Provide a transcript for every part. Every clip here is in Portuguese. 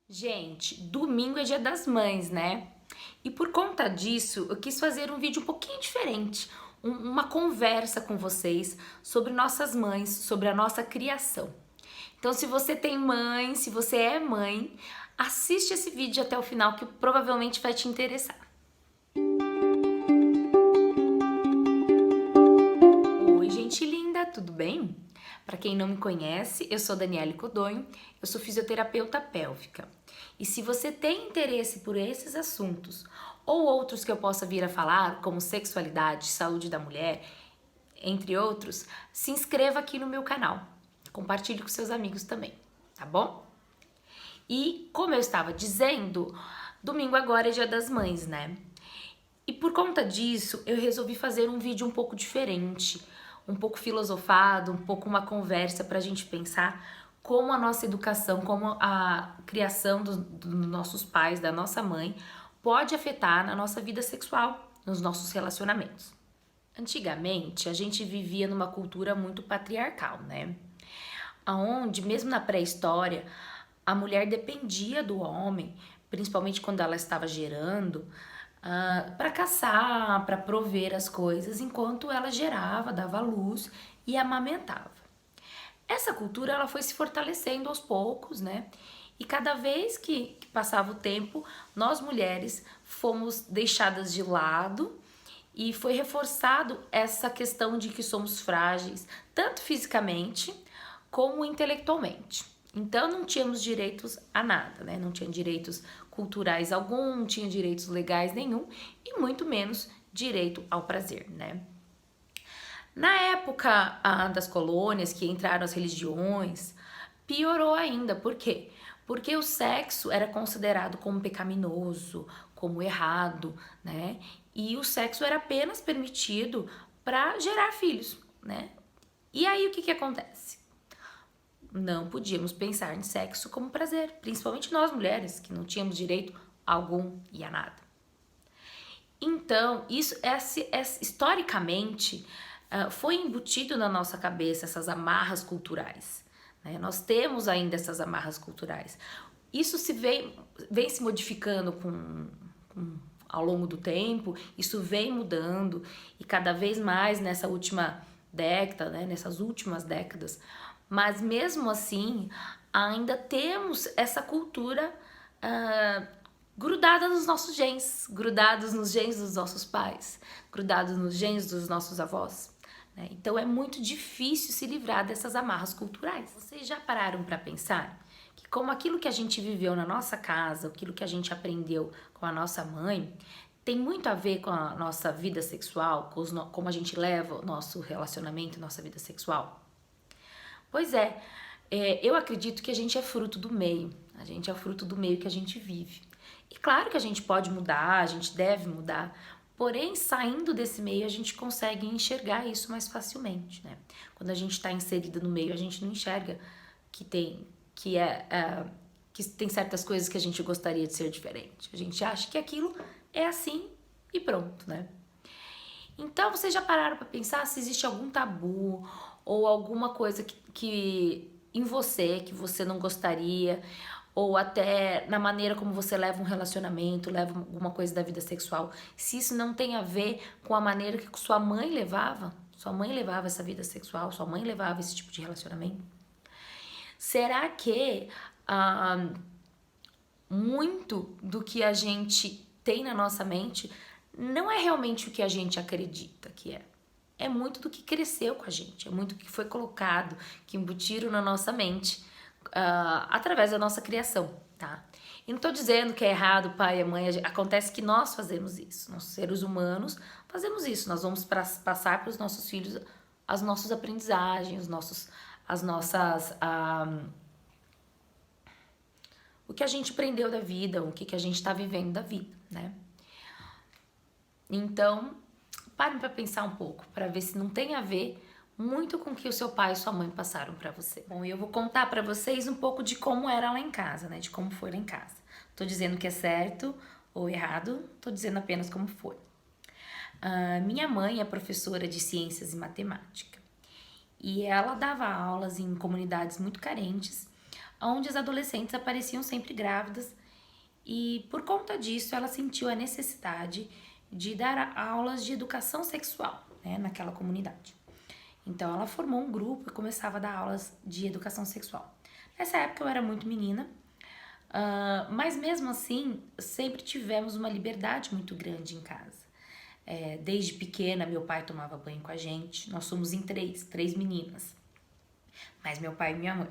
Gente, domingo é Dia das Mães, né? E por conta disso, eu quis fazer um vídeo um pouquinho diferente, uma conversa com vocês sobre nossas mães, sobre a nossa criação. Então, se você tem mãe, se você é mãe, assiste esse vídeo até o final que provavelmente vai te interessar. Oi, gente linda, tudo bem? Para quem não me conhece, eu sou Daniele Codonho, eu sou fisioterapeuta pélvica. E se você tem interesse por esses assuntos ou outros que eu possa vir a falar, como sexualidade, saúde da mulher, entre outros, se inscreva aqui no meu canal. Compartilhe com seus amigos também, tá bom? E como eu estava dizendo, domingo agora é Dia das Mães, né? E por conta disso, eu resolvi fazer um vídeo um pouco diferente, um pouco filosofado, um pouco uma conversa para a gente pensar como a nossa educação, como a criação dos nossos pais, da nossa mãe, pode afetar na nossa vida sexual, nos nossos relacionamentos. Antigamente, a gente vivia numa cultura muito patriarcal, né? Onde, mesmo na pré-história, a mulher dependia do homem, principalmente quando ela estava gerando, para caçar, para prover as coisas, enquanto ela gerava, dava luz e amamentava. Essa cultura ela foi se fortalecendo aos poucos, né? E cada vez que passava o tempo, nós mulheres fomos deixadas de lado e foi reforçado essa questão de que somos frágeis, tanto fisicamente como intelectualmente. Então não tínhamos direitos a nada, né? Não tinha direitos culturais algum, não tinha direitos legais nenhum e muito menos direito ao prazer, né? Na época das colônias, que entraram as religiões, piorou ainda. Por quê? Porque o sexo era considerado como pecaminoso, como errado, né? E o sexo era apenas permitido para gerar filhos, né? E aí o que acontece? Não podíamos pensar em sexo como prazer, principalmente nós mulheres, que não tínhamos direito algum e a nada. Então, isso historicamente foi embutido na nossa cabeça essas amarras culturais. Né? Nós temos ainda essas amarras culturais. Isso vem se modificando ao longo do tempo, isso vem mudando e cada vez mais nessa última década, né, nessas últimas décadas, mas mesmo assim ainda temos essa cultura grudada nos nossos genes, grudados nos genes dos nossos pais, grudados nos genes dos nossos avós. Né? Então é muito difícil se livrar dessas amarras culturais. Vocês já pararam para pensar que como aquilo que a gente viveu na nossa casa, aquilo que a gente aprendeu com a nossa mãe, tem muito a ver com a nossa vida sexual, com como a gente leva o nosso relacionamento, nossa vida sexual? Pois é, eu acredito que a gente é fruto do meio, a gente é fruto do meio que a gente vive. E claro que a gente pode mudar, a gente deve mudar, porém, saindo desse meio, a gente consegue enxergar isso mais facilmente, né? Quando a gente está inserida no meio, a gente não enxerga que que tem certas coisas que a gente gostaria de ser diferente. A gente acha que aquilo é assim e pronto, né? Então, vocês já pararam para pensar se existe algum tabu ou alguma coisa que em você que você não gostaria, ou até na maneira como você leva um relacionamento, leva alguma coisa da vida sexual, se isso não tem a ver com a maneira que sua mãe levava? Sua mãe levava essa vida sexual, sua mãe levava esse tipo de relacionamento? Será que muito do que a gente tem na nossa mente não é realmente o que a gente acredita que é? É muito do que cresceu com a gente, é muito do que foi colocado, que embutiram na nossa mente através da nossa criação, tá? E não tô dizendo que é errado o pai e a mãe, acontece que nós fazemos isso, nós seres humanos fazemos isso, nós vamos passar para os nossos filhos as nossas aprendizagens, as nossas o que a gente aprendeu da vida, o que a gente está vivendo da vida, né? Então, parem para pensar um pouco, para ver se não tem a ver muito com o que o seu pai e sua mãe passaram para você. Bom, eu vou contar para vocês um pouco de como era lá em casa, né? De como foi lá em casa. Tô dizendo que é certo ou errado, tô dizendo apenas como foi. Minha mãe é professora de ciências e matemática. E ela dava aulas em comunidades muito carentes, onde as adolescentes apareciam sempre grávidas e por conta disso ela sentiu a necessidade de dar aulas de educação sexual, né, naquela comunidade. Então ela formou um grupo e começava a dar aulas de educação sexual. Nessa época eu era muito menina, mas mesmo assim sempre tivemos uma liberdade muito grande em casa. Desde pequena meu pai tomava banho com a gente, nós somos em três meninas, mais meu pai e minha mãe.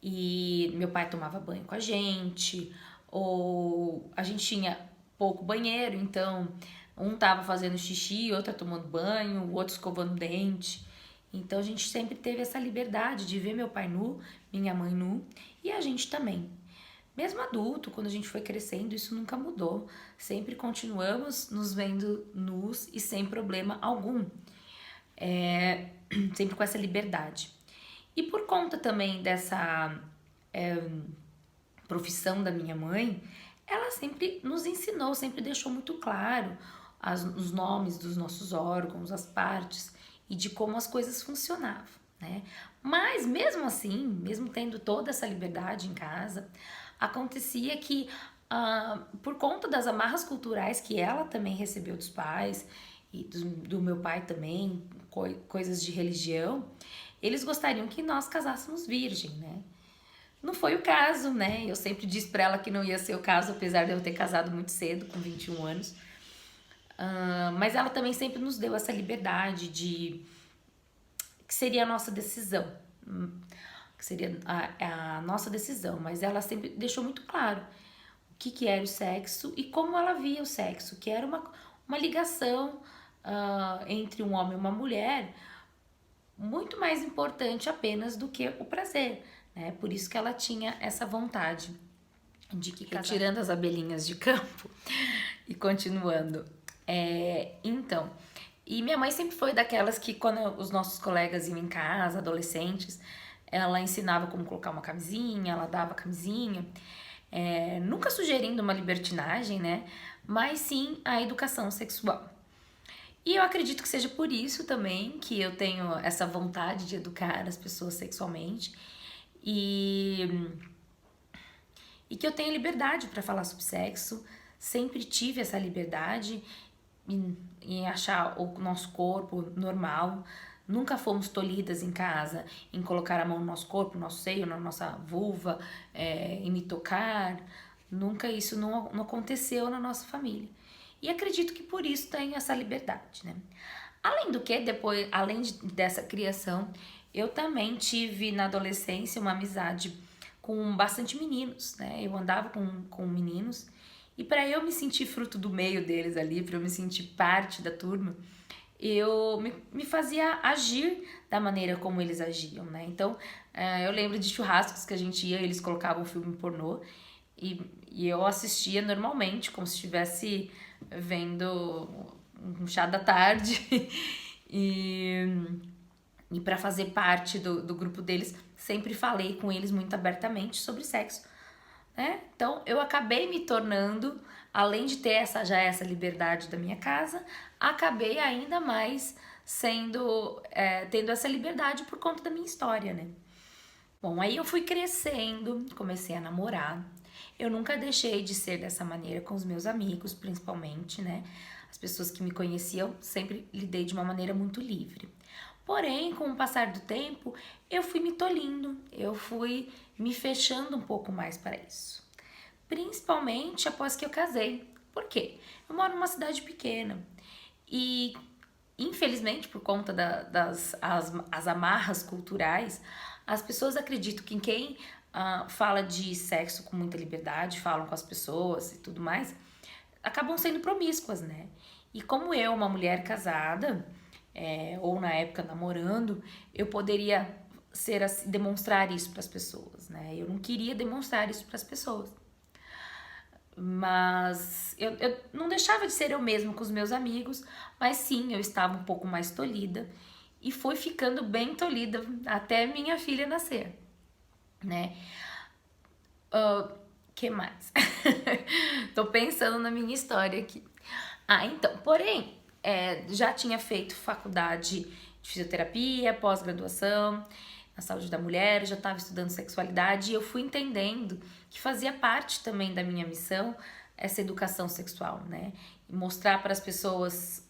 E meu pai tomava banho com a gente, ou a gente tinha pouco banheiro, então um tava fazendo xixi, outro tomando banho, o outro escovando dente. Então a gente sempre teve essa liberdade de ver meu pai nu, minha mãe nu e a gente também. Mesmo adulto, quando a gente foi crescendo, isso nunca mudou. Sempre continuamos nos vendo nus e sem problema algum. Sempre com essa liberdade. E por conta também dessa profissão da minha mãe, ela sempre nos ensinou, sempre deixou muito claro os nomes dos nossos órgãos, as partes e de como as coisas funcionavam, né? Mas mesmo assim, mesmo tendo toda essa liberdade em casa, acontecia que por conta das amarras culturais que ela também recebeu dos pais e do meu pai também, coisas de religião, eles gostariam que nós casássemos virgem, né? Não foi o caso, né? Eu sempre disse pra ela que não ia ser o caso, apesar de eu ter casado muito cedo, com 21 anos. Mas ela também sempre nos deu essa liberdade de que seria a nossa decisão. Que seria a nossa decisão, mas ela sempre deixou muito claro o que era o sexo e como ela via o sexo, que era uma ligação entre um homem e uma mulher muito mais importante apenas do que o prazer, né? Por isso que ela tinha essa vontade de que tirando as abelhinhas de campo e continuando. Então, e minha mãe sempre foi daquelas que quando os nossos colegas iam em casa, adolescentes, ela ensinava como colocar uma camisinha, ela dava camisinha, nunca sugerindo uma libertinagem, né? Mas sim a educação sexual. E eu acredito que seja por isso também que eu tenho essa vontade de educar as pessoas sexualmente e que eu tenho liberdade para falar sobre sexo, sempre tive essa liberdade em achar o nosso corpo normal, nunca fomos tolhidas em casa em colocar a mão no nosso corpo, no nosso seio, na nossa vulva, em me tocar, nunca isso não aconteceu na nossa família. E acredito que por isso tenho essa liberdade, né? Além do que, depois, dessa criação, eu também tive na adolescência uma amizade com bastante meninos, né? Eu andava com meninos e para eu me sentir fruto do meio deles ali, para eu me sentir parte da turma, eu me fazia agir da maneira como eles agiam, né? Então, eu lembro de churrascos que a gente ia, eles colocavam filme pornô e eu assistia normalmente, como se estivesse vendo um chá da tarde e para fazer parte do grupo deles, sempre falei com eles muito abertamente sobre sexo, né? Então eu acabei me tornando, além de ter essa liberdade da minha casa, acabei ainda mais tendo essa liberdade por conta da minha história, né? Bom, aí eu fui crescendo, comecei a namorar. Eu nunca deixei de ser dessa maneira com os meus amigos, principalmente, né? As pessoas que me conheciam, sempre lidei de uma maneira muito livre. Porém, com o passar do tempo, eu fui me tolhindo, eu fui me fechando um pouco mais para isso. Principalmente após que eu casei. Por quê? Eu moro numa cidade pequena e, infelizmente, por conta das amarras culturais, as pessoas acreditam que quem fala de sexo com muita liberdade, falam com as pessoas e tudo mais, acabam sendo promíscuas, né? E como eu, uma mulher casada, ou na época namorando, eu poderia demonstrar isso para as pessoas, né? Eu não queria demonstrar isso para as pessoas. Mas eu não deixava de ser eu mesma com os meus amigos, mas sim, eu estava um pouco mais tolhida e fui ficando bem tolhida até minha filha nascer, né? Que mais? Tô pensando na minha história aqui. Então, porém, já tinha feito faculdade de fisioterapia, pós-graduação, na saúde da mulher, eu já estava estudando sexualidade e eu fui entendendo que fazia parte também da minha missão essa educação sexual, né? E mostrar para as pessoas,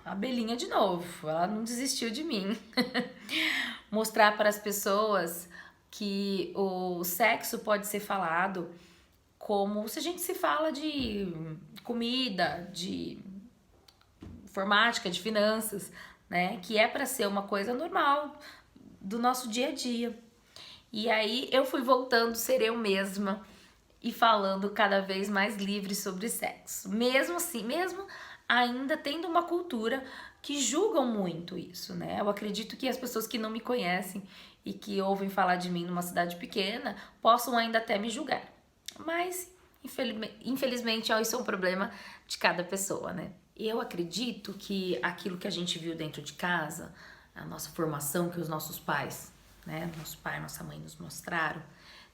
a Belinha de novo, ela não desistiu de mim. Mostrar para as pessoas que o sexo pode ser falado como se a gente se fala de comida, de informática, de finanças, né? Que é para ser uma coisa normal do nosso dia a dia. E aí eu fui voltando a ser eu mesma e falando cada vez mais livre sobre sexo. Mesmo assim, mesmo ainda tendo uma cultura que julgam muito isso, né? Eu acredito que as pessoas que não me conhecem e que ouvem falar de mim numa cidade pequena possam ainda até me julgar. Mas, infelizmente, isso é um problema de cada pessoa, né? Eu acredito que aquilo que a gente viu dentro de casa, a nossa formação que os nossos pais, né, nosso pai e nossa mãe nos mostraram,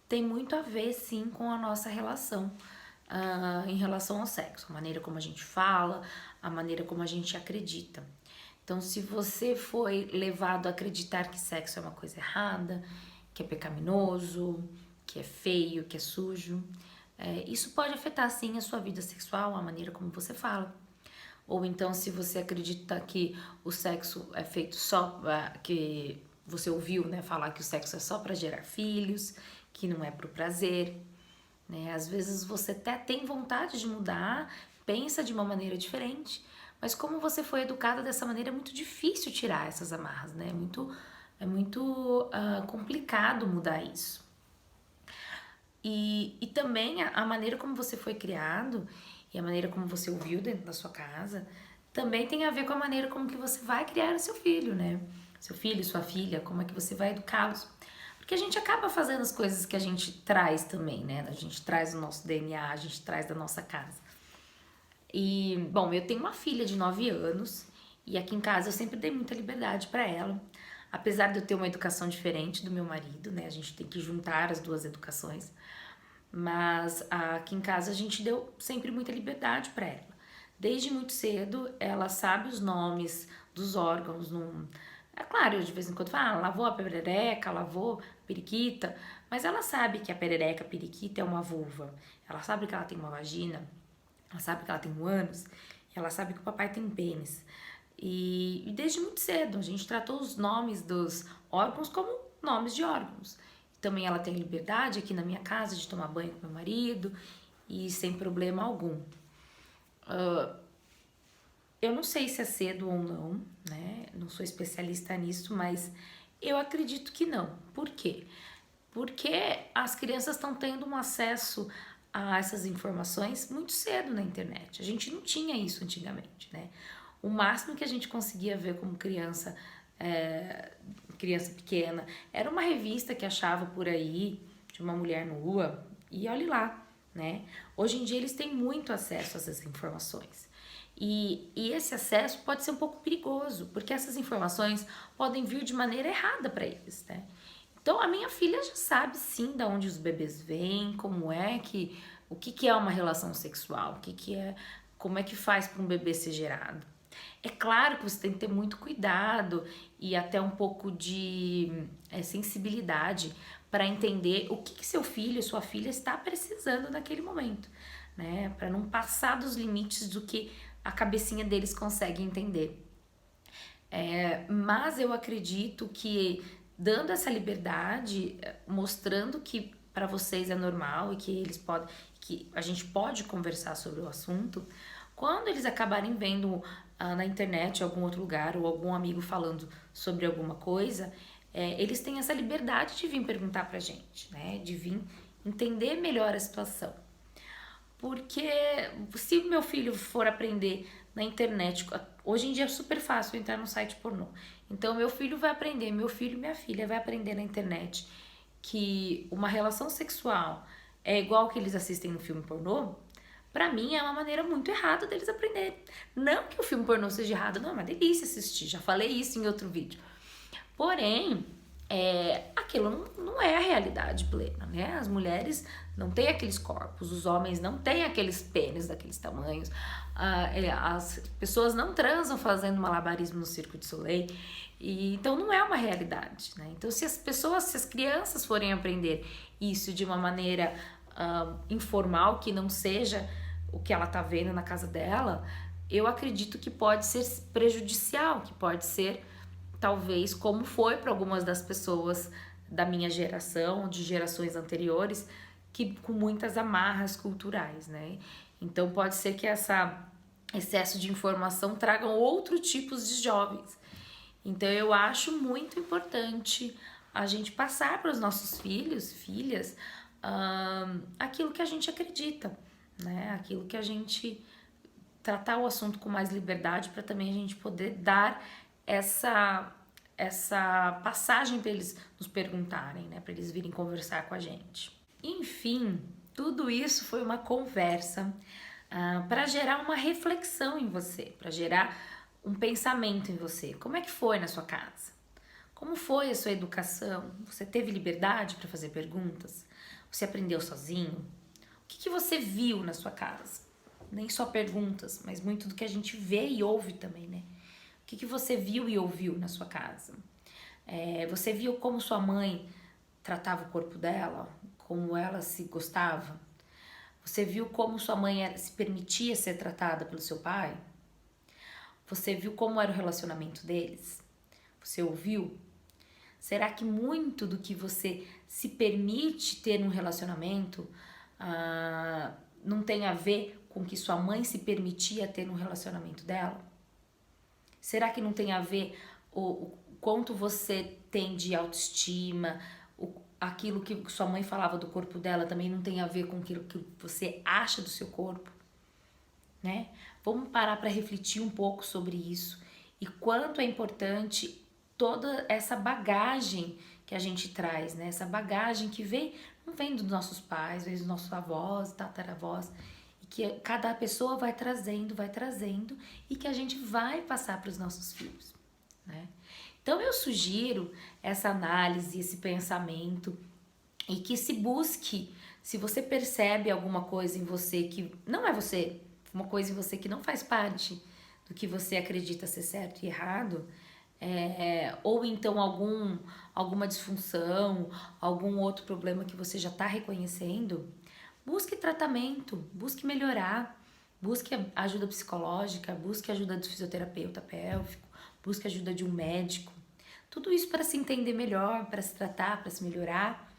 tem muito a ver, sim, com a nossa relação em relação ao sexo. A maneira como a gente fala, a maneira como a gente acredita. Então, se você foi levado a acreditar que sexo é uma coisa errada, que é pecaminoso, que é feio, que é sujo, isso pode afetar, sim, a sua vida sexual, a maneira como você fala. Ou então, se você acredita que o sexo é feito só, que você ouviu, né, falar que o sexo é só para gerar filhos, que não é pro prazer, né? Às vezes você até tem vontade de mudar, pensa de uma maneira diferente, mas como você foi educada dessa maneira, é muito difícil tirar essas amarras, né? É muito complicado mudar isso. E também a maneira como você foi criado e a maneira como você ouviu dentro da sua casa também tem a ver com a maneira como que você vai criar o seu filho, né? Seu filho, sua filha, como é que você vai educá-los. Porque a gente acaba fazendo as coisas que a gente traz também, né? A gente traz o nosso DNA, a gente traz da nossa casa. E, bom, eu tenho uma filha de 9 anos e aqui em casa eu sempre dei muita liberdade para ela. Apesar de eu ter uma educação diferente do meu marido, né? A gente tem que juntar as duas educações. Mas aqui em casa a gente deu sempre muita liberdade para ela. Desde muito cedo ela sabe os nomes dos órgãos. É claro, eu de vez em quando falo, lavou a perereca, lavou a periquita, mas ela sabe que a perereca, a periquita é uma vulva. Ela sabe que ela tem uma vagina, ela sabe que ela tem um ânus, ela sabe que o papai tem pênis. E desde muito cedo a gente tratou os nomes dos órgãos como nomes de órgãos. Também ela tem liberdade aqui na minha casa de tomar banho com meu marido e sem problema algum. Eu não sei se é cedo ou não, né? Não sou especialista nisso, mas eu acredito que não. Por quê? Porque as crianças estão tendo um acesso a essas informações muito cedo na internet. A gente não tinha isso antigamente, né? O máximo que a gente conseguia ver como criança, criança pequena, era uma revista que achava por aí de uma mulher nua e olhe lá, né? Hoje em dia eles têm muito acesso a essas informações. E esse acesso pode ser um pouco perigoso, porque essas informações podem vir de maneira errada para eles, né? Então a minha filha já sabe sim de onde os bebês vêm, como é que, o que é uma relação sexual, como é que faz para um bebê ser gerado. É claro que você tem que ter muito cuidado e até um pouco de sensibilidade para entender o que seu filho, sua filha está precisando naquele momento, né? Para não passar dos limites do que a cabecinha deles consegue entender. Mas eu acredito que dando essa liberdade, mostrando que para vocês é normal e que a gente pode conversar sobre o assunto, quando eles acabarem vendo na internet, em algum outro lugar, ou algum amigo falando sobre alguma coisa, eles têm essa liberdade de vir perguntar pra gente, né? De vir entender melhor a situação. Porque se meu filho for aprender na internet, hoje em dia é super fácil entrar no site pornô. Então meu filho vai aprender, meu filho e minha filha vai aprender na internet que uma relação sexual é igual que eles assistem no filme pornô. Pra mim é uma maneira muito errada deles aprenderem. Não que o filme pornô seja errado, não, é uma delícia assistir, já falei isso em outro vídeo. Porém, aquilo não é a realidade plena, né? As mulheres não têm aqueles corpos, os homens não têm aqueles pênis daqueles tamanhos, as pessoas não transam fazendo malabarismo no Cirque du Soleil, e então não é uma realidade, né? Então se as crianças forem aprender isso de uma maneira informal, que não seja o que ela tá vendo na casa dela, eu acredito que pode ser prejudicial, que pode ser talvez como foi para algumas das pessoas da minha geração, de gerações anteriores, que com muitas amarras culturais, né? Então pode ser que essa excesso de informação tragam outros tipos de jovens. Então eu acho muito importante a gente passar para os nossos filhos, filhas, aquilo que a gente acredita, né? Aquilo que a gente tratar o assunto com mais liberdade, para também a gente poder dar essa passagem para eles nos perguntarem, né? Para eles virem conversar com a gente. Enfim, tudo isso foi uma conversa para gerar uma reflexão em você, para gerar um pensamento em você. Como é que foi na sua casa? Como foi a sua educação? Você teve liberdade para fazer perguntas? Você aprendeu sozinho? O que você viu na sua casa? Nem só perguntas, mas muito do que a gente vê e ouve também, né? O que você viu e ouviu na sua casa? Você viu como sua mãe tratava o corpo dela? Como ela se gostava? Você viu como sua mãe se permitia ser tratada pelo seu pai? Você viu como era o relacionamento deles? Você ouviu? Será que muito do que você se permite ter num relacionamento não tem a ver com o que sua mãe se permitia ter no relacionamento dela? Será que não tem a ver o quanto você tem de autoestima, aquilo que sua mãe falava do corpo dela também não tem a ver com aquilo que você acha do seu corpo, né? Vamos parar para refletir um pouco sobre isso e quanto é importante toda essa bagagem que a gente traz, né? Essa bagagem que não vem dos nossos pais, vem dos nossos avós, tataravós, e que cada pessoa vai trazendo e que a gente vai passar para os nossos filhos, né? Então eu sugiro essa análise, esse pensamento e que se busque, se você percebe alguma coisa em você que não é você, uma coisa em você que não faz parte do que você acredita ser certo e errado, ou então alguma disfunção, algum outro problema que você já está reconhecendo, busque tratamento, busque melhorar, busque ajuda psicológica, busque ajuda do fisioterapeuta pélvico, busque ajuda de um médico. Tudo isso para se entender melhor, para se tratar, para se melhorar,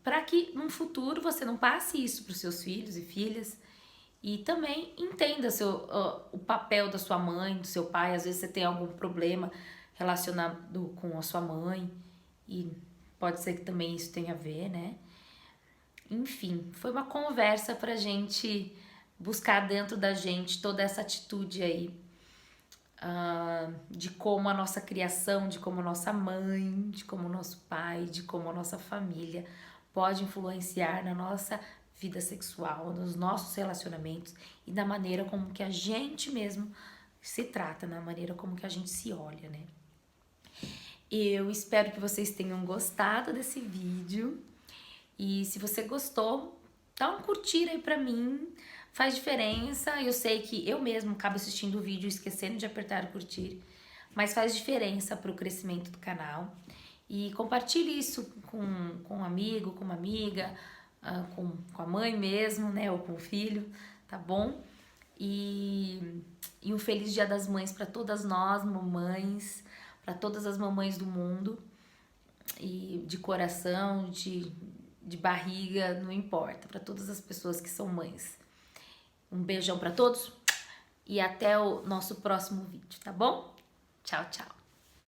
para que no futuro você não passe isso para os seus filhos e filhas. E também entenda o papel da sua mãe, do seu pai. Às vezes você tem algum problema relacionado com a sua mãe e pode ser que também isso tenha a ver, né? Enfim, foi uma conversa pra gente buscar dentro da gente toda essa atitude aí de como a nossa criação, de como a nossa mãe, de como o nosso pai, de como a nossa família pode influenciar na nossa vida sexual, nos nossos relacionamentos e na maneira como que a gente mesmo se trata, na maneira como que a gente se olha, né? Eu espero que vocês tenham gostado desse vídeo e se você gostou, dá um curtir aí pra mim, faz diferença. Eu sei que eu mesmo acabo assistindo o vídeo e esquecendo de apertar o curtir, mas faz diferença pro crescimento do canal. E compartilhe isso com um amigo, com uma amiga, com a mãe mesmo, né, ou com o filho, tá bom? E um feliz Dia das Mães para todas nós, mamães, para todas as mamães do mundo, e de coração, de barriga, não importa, para todas as pessoas que são mães. Um beijão para todos e até o nosso próximo vídeo, tá bom? Tchau, tchau!